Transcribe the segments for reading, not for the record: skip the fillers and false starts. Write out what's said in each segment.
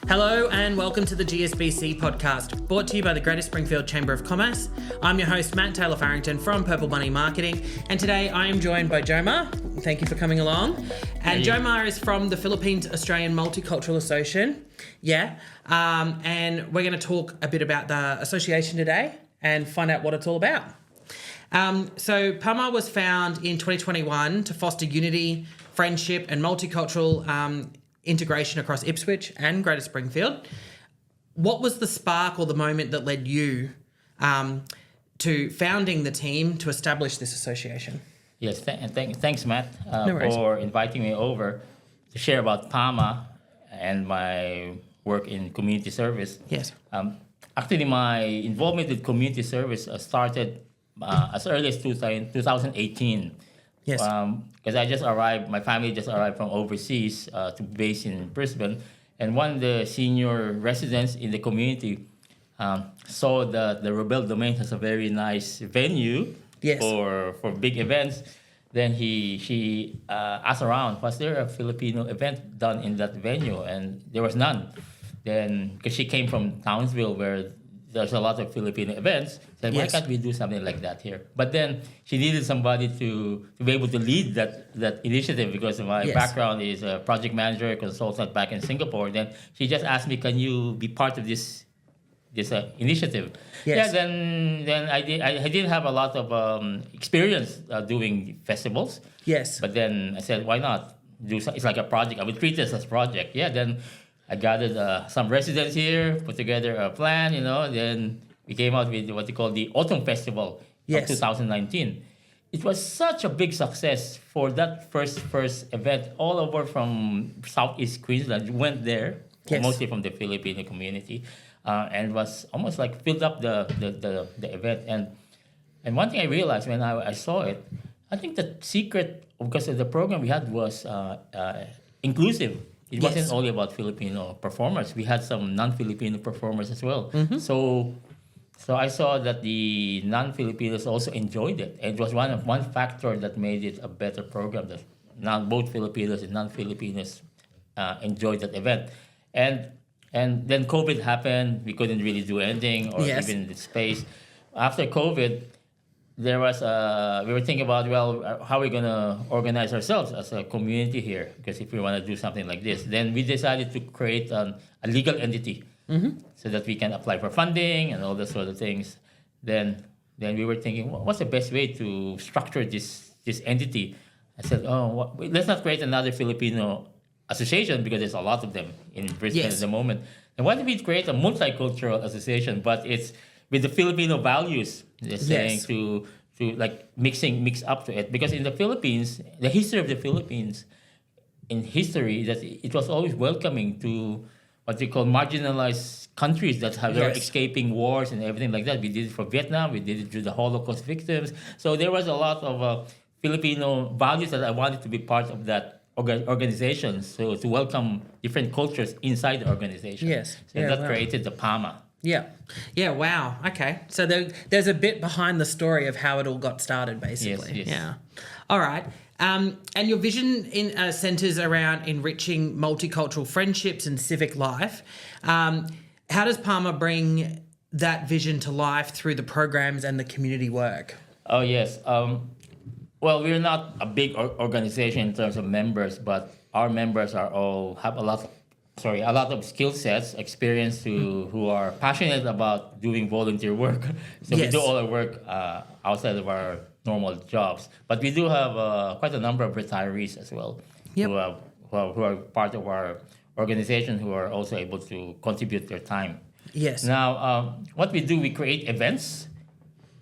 Hello and welcome to the GSBC podcast, brought to you by the Greater Springfield Chamber of Commerce. I'm your host, Matt Taylor-Farrington from Purple Bunny Marketing, and today I am joined by Jomar. Thank you for coming along. And Jomar is from the Philippines Australian Multicultural Association. And we're going to talk a bit about the association today and find out what it's all about. So PAMA was found in 2021 to foster unity, friendship and multicultural integration across Ipswich and Greater Springfield. What was the spark or the moment that led you to founding the team to establish this association? Yes, thanks, Matt, No for inviting me over to share about PAMA and my work in community service. Yes. Actually, my involvement with community service started as early as 2018. Yes. Because I just arrived, my family just arrived from overseas to base in Brisbane, and one of the senior residents in the community saw that the Robelle Domain has a very nice venue for big events. Then she asked around, was there a Filipino event done in that venue? And there was none. Then, because she came from Townsville where there's a lot of Filipino events, said, why can't we do something like that here? But then she needed somebody to be able to lead that initiative, because my background is a project manager, consultant back in Singapore. Then she just asked me, can you be part of this initiative? Yes. Yeah, then I didn't have a lot of experience doing festivals. Yes. But then I said, why not do something? It's like a project. I would treat this as a project. Yeah, then I gathered some residents here, put together a plan, then we came out with what they call the Autumn Festival of 2019. It was such a big success for that first event. All over from Southeast Queensland went there, mostly from the Filipino community, and was almost like filled up the event. And one thing I realized when I saw it, I think the secret, because of the program we had, was inclusive. It wasn't only about Filipino performers. We had some non-Filipino performers as well. Mm-hmm. So I saw that the non-Filipinos also enjoyed it. And it was one factor that made it a better program, that both Filipinos and non-Filipinos enjoyed that event. And then COVID happened. We couldn't really do anything, or even the space. After COVID, there was we were thinking about, how are we going to organize ourselves as a community here? Because if we want to do something like this, then we decided to create a legal entity, so that we can apply for funding and all those sort of things. Then we were thinking, what's the best way to structure this entity? I said, let's not create another Filipino association, because there's a lot of them in Brisbane at the moment. And why don't we create a multicultural association, but it's with the Filipino values, they're saying, to like mix up to it. Because in the Philippines, the history of the Philippines, in history, that it was always welcoming to what they call marginalized countries that were escaping wars and everything like that. We did it for Vietnam, we did it to the Holocaust victims. So there was a lot of Filipino values that I wanted to be part of that organization, so to welcome different cultures inside the organization. Yes. So that created the PAMA. Yeah, wow. Okay. So there's a bit behind the story of how it all got started, basically. Yes. Yeah. All right. And your vision centers around enriching multicultural friendships and civic life. How does PAMA bring that vision to life through the programs and the community work? Oh, yes. Well, we're not a big organization in terms of members, but our members have a lot of skill sets, experience who are passionate about doing volunteer work. So we do all our work outside of our normal jobs. But we do have quite a number of retirees as well, who are part of our organization, who are also able to contribute their time. Yes. Now, what we do, we create events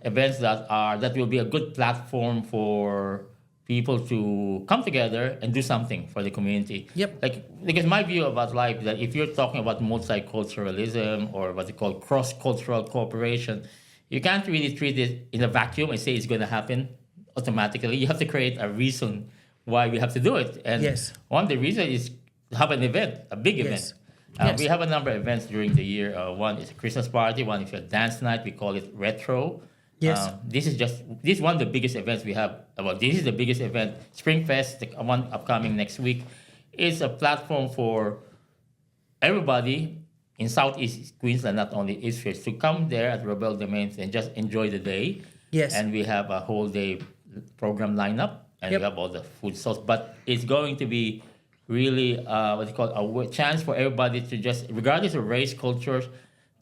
that will be a good platform for people to come together and do something for the community. Because my view about life, that if you're talking about multiculturalism or what they call cross-cultural cooperation, you can't really treat it in a vacuum and say it's going to happen automatically. You have to create a reason why we have to do it. And one of the reasons is to have an event, a big event. We have a number of events during the year. One is a Christmas party, one is a dance night. We call it Retro. This is one of the biggest events we have. This is the biggest event. SpringFest, the one upcoming next week, is a platform for everybody in Southeast Queensland, not only Eastridge, to come there at Robelle Domain and just enjoy the day. Yes. And we have a whole day program lineup, and Yep. we have all the food stalls. But it's going to be really what you call a chance for everybody to just, regardless of race, cultures,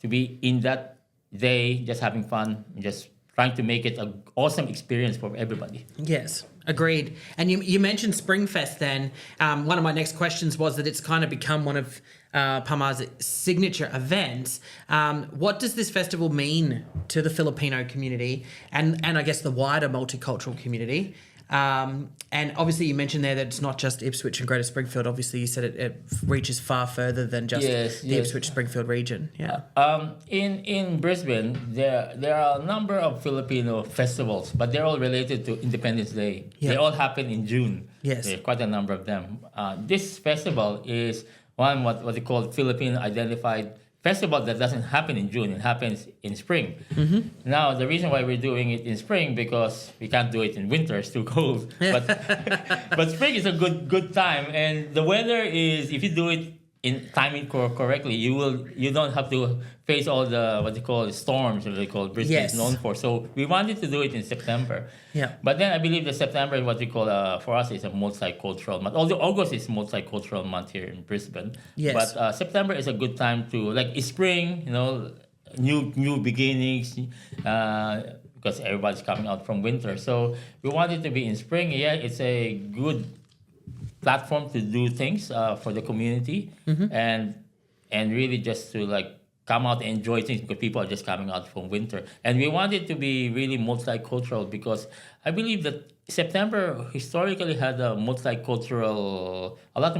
to be in that day, just having fun, just trying to make it an awesome experience for everybody. Yes, agreed. And you mentioned SpringFest then. One of my next questions was that it's kind of become one of PAMA's signature events. What does this festival mean to the Filipino community and I guess the wider multicultural community? And obviously you mentioned there that it's not just Ipswich and Greater Springfield. Obviously you said it reaches far further than just the Ipswich Springfield region. Yeah. In Brisbane, there are a number of Filipino festivals, but they're all related to Independence Day. Yeah. They all happen in June. Yes. There are quite a number of them. This festival is one what they call Filipino identified festival that doesn't happen in June. It happens in spring. Mm-hmm. Now, the reason why we're doing it in spring because we can't do it in winter; it's too cold. But spring is a good time, and the weather is, if you do it in timing correctly, you don't have to face all the what they call storms, what they call Brisbane is known for. So we wanted to do it in September. Yeah. But then I believe that September is what we call for us is a multicultural month. Although August is multicultural month here in Brisbane. Yes. But September is a good time to, like, it's spring, new beginnings, because everybody's coming out from winter. So we want it to be in spring. Yeah, it's a good platform to do things for the community, and really just to come out and enjoy things because people are just coming out from winter. And we want it to be really multicultural because I believe that September historically had a lot of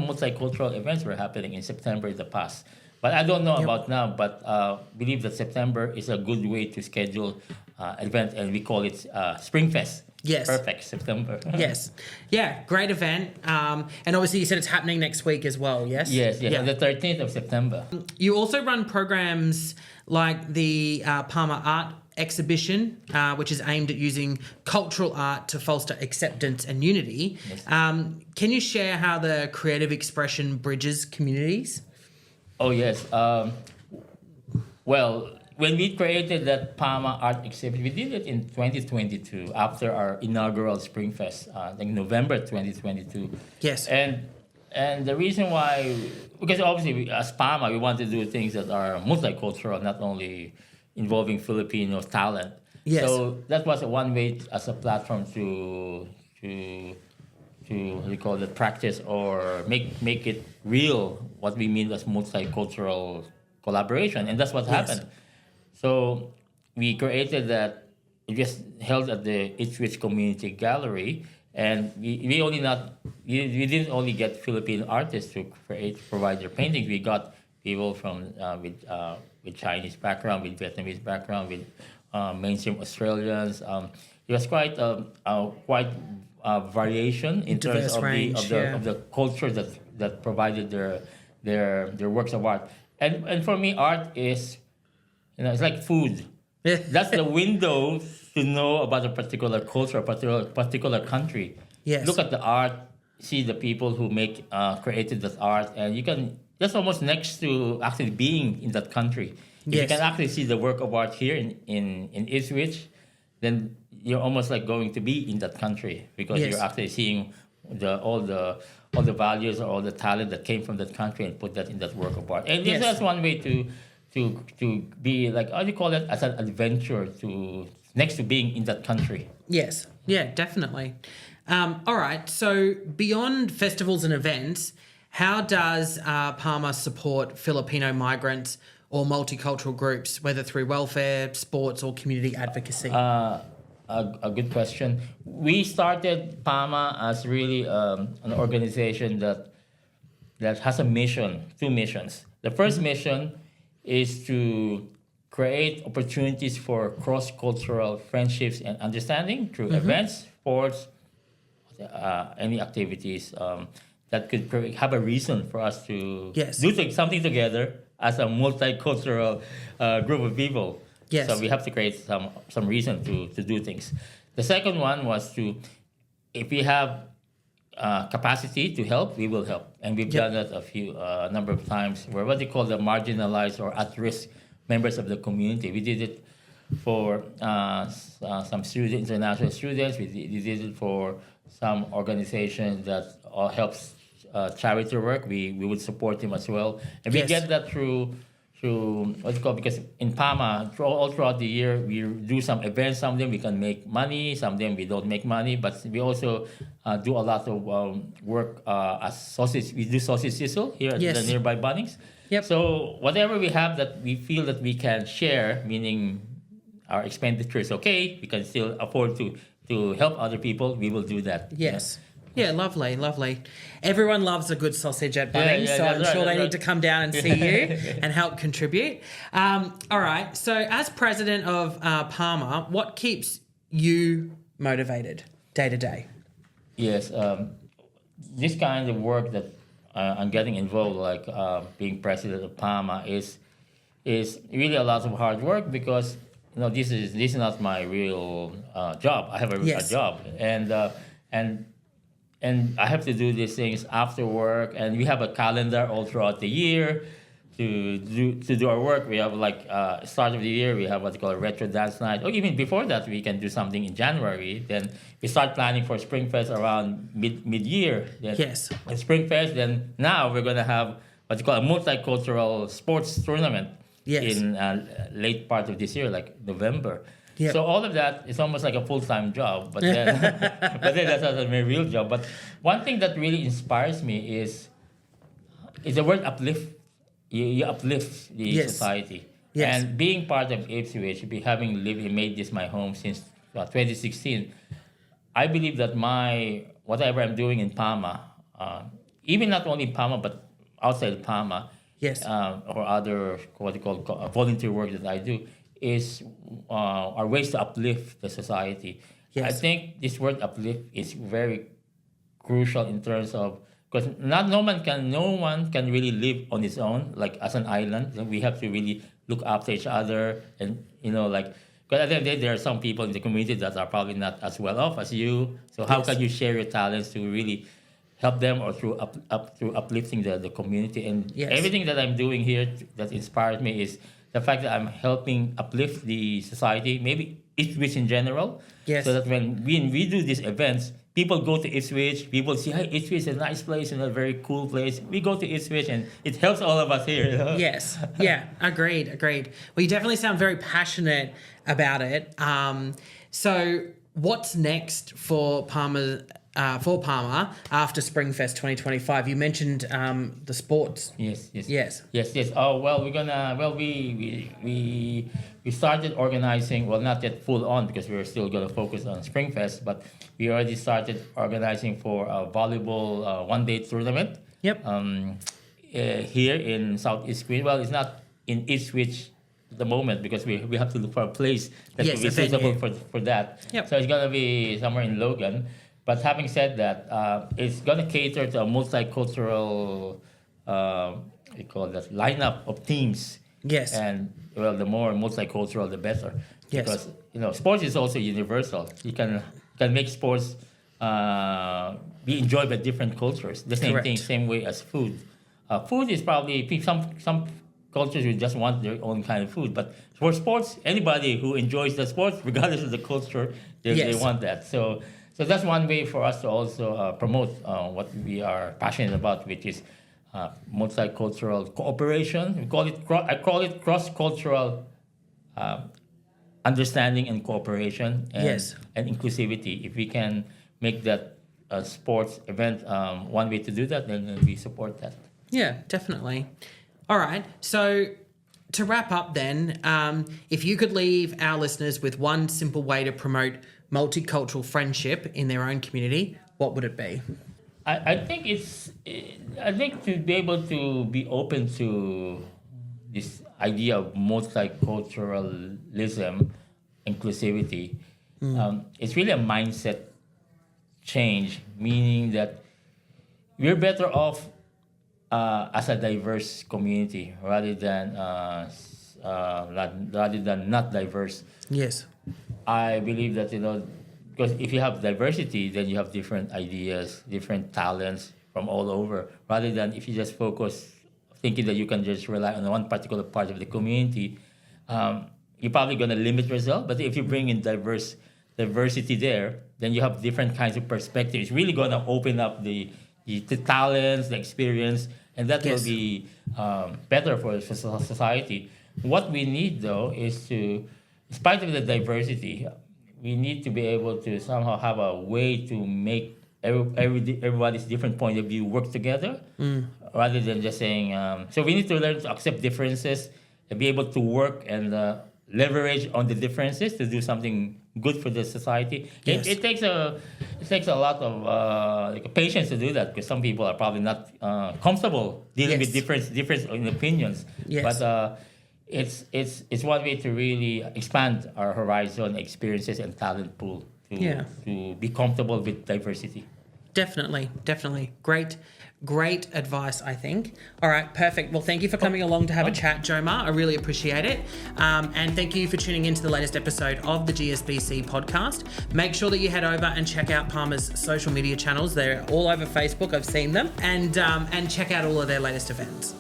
multicultural events were happening in September in the past. But I don't know about now, but believe that September is a good way to schedule event, and we call it SpringFest. Yes. Perfect, September. Yes. Yeah, great event. And obviously you said it's happening next week as well, yes? Yes, Yeah. on the 13th of September. You also run programs like the PAMA Art Exhibition, which is aimed at using cultural art to foster acceptance and unity. Yes. Can you share how the creative expression bridges communities? Oh, yes. Well, when we created that PAMA art exhibit, we did it in 2022 after our inaugural SpringFest, November 2022. Yes. And the reason why, because obviously as PAMA, we want to do things that are multicultural, not only involving Filipino talent. Yes. So that was one way as a platform to what do you call it, practice or make it real what we mean as multicultural collaboration, and that's what happened. So we created that. It just held at the Ipswich Community Gallery, and we didn't only get Filipino artists to provide their paintings. We got people from with Chinese background, with Vietnamese background, with mainstream Australians. It was quite variation in terms of the culture that provided their works of art. And for me, art is, it's like food. That's the window to know about a particular culture, a particular country. Yes. Look at the art, see the people who created that art, and you can, that's almost next to actually being in that country. If you can actually see the work of art here in Ipswich, then you're almost like going to be in that country because you're actually seeing all the values or all the talent that came from that country and put that in that work of art. And that's one way to be like, how do you call it, as an adventure next to being in that country. Yes. Yeah, definitely. All right. So beyond festivals and events, how does PAMA support Filipino migrants or multicultural groups, whether through welfare, sports, or community advocacy? A good question. We started PAMA as really an organization that has a mission, two missions. The first mission is to create opportunities for cross-cultural friendships and understanding through events, sports, any activities that could have a reason for us to do something together as a multicultural group of people. Yes. So we have to create some reason to do things. The second one was if we have capacity to help, we will help. and we've Yep. done that a number of times. Where what they call the marginalized or at-risk members of the community. We did it for some international students. We did it for some organizations that all helps charity work. We would support them as well, and we Yes. get that through what's it called, because in PAMA all throughout the year we do some events. Some of them we can make money, some of them we don't make money, but we also do a lot of work as sausage. We do sausage sizzle here at Yes. the nearby Bunnings. Yep. So whatever we have that we feel that we can share, meaning our expenditure is okay, we can still afford to help other people, we will do that. Yes. Yeah, lovely, lovely. Everyone loves a good sausage at Yeah, Bunnings, yeah, so that's I'm right, sure they that's need to right. come down and see you and help contribute. All right, so as president of PAMA, what keeps you motivated day to day? Yes, this kind of work that I'm getting involved, like being president of PAMA, is really a lot of hard work, because this is not my real job. I have a Yes. job, and I have to do these things after work, and we have a calendar all throughout the year to do our work. We have like start of the year we have what's called a retro dance night, or even before that we can do something in January. Then we start planning for SpringFest around mid year. Yes. At SpringFest, then now we're gonna have what you call a multicultural sports tournament. Yes. In late part of this year, like November. Yep. So all of that is almost like a full-time job, but then that's not my real job. But one thing that really inspires me is the word uplift. You uplift the Yes. society. Yes. And being part of Ipswich, having lived and made this my home since 2016, I believe that whatever I'm doing in PAMA, even not only in PAMA but outside PAMA, Yes. or other what you call volunteer work that I do, are ways to uplift the society. Yes. I think this word uplift is very crucial in terms of, because no one can really live on its own, like as an island. So we have to really look after each other, and like, because at the end of the day, there are some people in the community that are probably not as well off as you. So how Yes. can you share your talents to really help them, or through through uplifting the community? And Yes. everything that I'm doing here that inspired me is the fact that I'm helping uplift the society, maybe Ipswich in general. Yes. So that when we do these events, people go to Ipswich, people see, hey, Ipswich is a nice place and a very cool place. We go to Ipswich and it helps all of us here. Yes. Yeah. Agreed. Well, you definitely sound very passionate about it. So, what's next for PAMA? After SpringFest 2025, you mentioned the sports. Yes. Oh well, we started organizing. Well, not yet full on, because we're still going to focus on SpringFest, but we already started organizing for a volleyball one-day tournament. Yep. Here in Southeast Queen. Well, it's not in Ipswich at the moment, because we have to look for a place that Yes, will be a venue. suitable for that. Yep. So it's going to be somewhere in Logan. But having said that, it's going to cater to a multicultural, we call that, lineup of teams. Yes. And well, the more multicultural, the better. Yes. Because sports is also universal. You can make sports be enjoyed by different cultures. The same Correct. thing, same way as food. Food is probably some cultures who just want their own kind of food, but for sports, anybody who enjoys the sports, regardless of the culture, they Yes. want that. So that's one way for us to also promote what we are passionate about, which is multicultural cooperation. I call it cross-cultural understanding and cooperation, and, Yes. and inclusivity. If we can make that sports event one way to do that, then we support that. Yeah, definitely. All right. So to wrap up then, if you could leave our listeners with one simple way to promote multicultural friendship in their own community, what would it be? I think to be able to be open to this idea of multiculturalism, inclusivity, it's really a mindset change, meaning that we're better off as a diverse community rather than not diverse. Yes. I believe that because if you have diversity, then you have different ideas, different talents, from all over, rather than if you just focus thinking that you can just rely on one particular part of the community, you're probably going to limit yourself. But if you bring in diversity there, then you have different kinds of perspectives. It's really going to open up the talents, the experience, and that will be better for society. What we need, though, is to, in spite of the diversity, we need to be able to somehow have a way to make everybody's different point of view work together, rather than just saying. So we need to learn to accept differences and be able to work and leverage on the differences to do something good for the society. Yes. It takes a lot of patience to do that, because some people are probably not comfortable dealing with difference in opinions. Yes. But it's one way to really expand our horizon, experiences, and talent pool to be comfortable with diversity. Definitely. Great advice, I think. All right, perfect. Well, thank you for coming along to have a chat, Jomar. I really appreciate it. And thank you for tuning in to the latest episode of the GSBC podcast. Make sure that you head over and check out PAMA's social media channels. They're all over Facebook. I've seen them. And check out all of their latest events.